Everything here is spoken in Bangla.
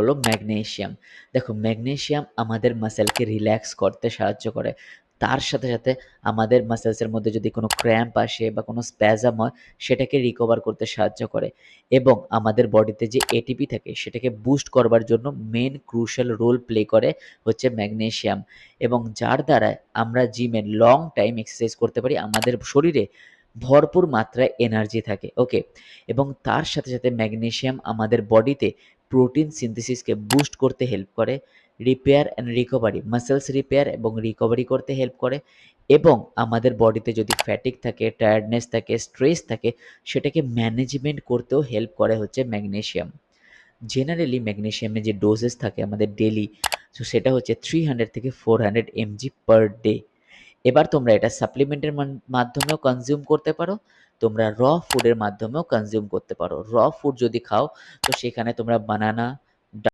হলো ম্যাগনেসিয়াম। দেখো ম্যাগনেসিয়াম আমাদের মাসেলকে রিল্যাক্স করতে সাহায্য করে। তার সাথে, সাথে আমাদের মাসেলসের মধ্যে যদি কোনো ক্র্যাম্প আসে বা কোনো স্প্যাজম হয় সেটাকে রিকভার করতে সাহায্য করে এবং আমাদের বডিতে যে এটিপি থাকে সেটাকে বুস্ট করবার জন্য মেন ক্রুশাল রোল প্লে করে হচ্ছে ম্যাগনেসিয়াম এবং যার দ্বারা আমরা জিমে লং টাইম এক্সারসাইজ করতে পারি। আমাদের শরীরে ভরপুর মাত্রায় এনার্জি থাকে। ওকে, এবং তার সাথে, সাথে ম্যাগনেসিয়াম আমাদের বডিতে প্রোটিন সিনথেসিসকে বুস্ট করতে হেল্প করে, repair and recovery, muscles repair এবং রিকভারি করতে হেল্প করে এবং আমাদের বডিতে যদি ফ্যাটিক থাকে, টায়ার্ডনেস থাকে, স্ট্রেস থাকে সেটাকে ম্যানেজমেন্ট করতেও হেল্প করে হচ্ছে ম্যাগনেসিয়াম। জেনারেলি ম্যাগনেসিয়ামের যে ডোজেস থাকে আমাদের ডেলি, সো সেটা হচ্ছে 300 থেকে 400 mg পার ডে। এবার তোমরা এটা সাপ্লিমেন্টের মাধ্যমেও কনজিউম করতে পারো, তোমরা র ফুডের মাধ্যমেও কনজিউম করতে পারো। র ফুড যদি খাও তো সেখানে তোমরা বানানা,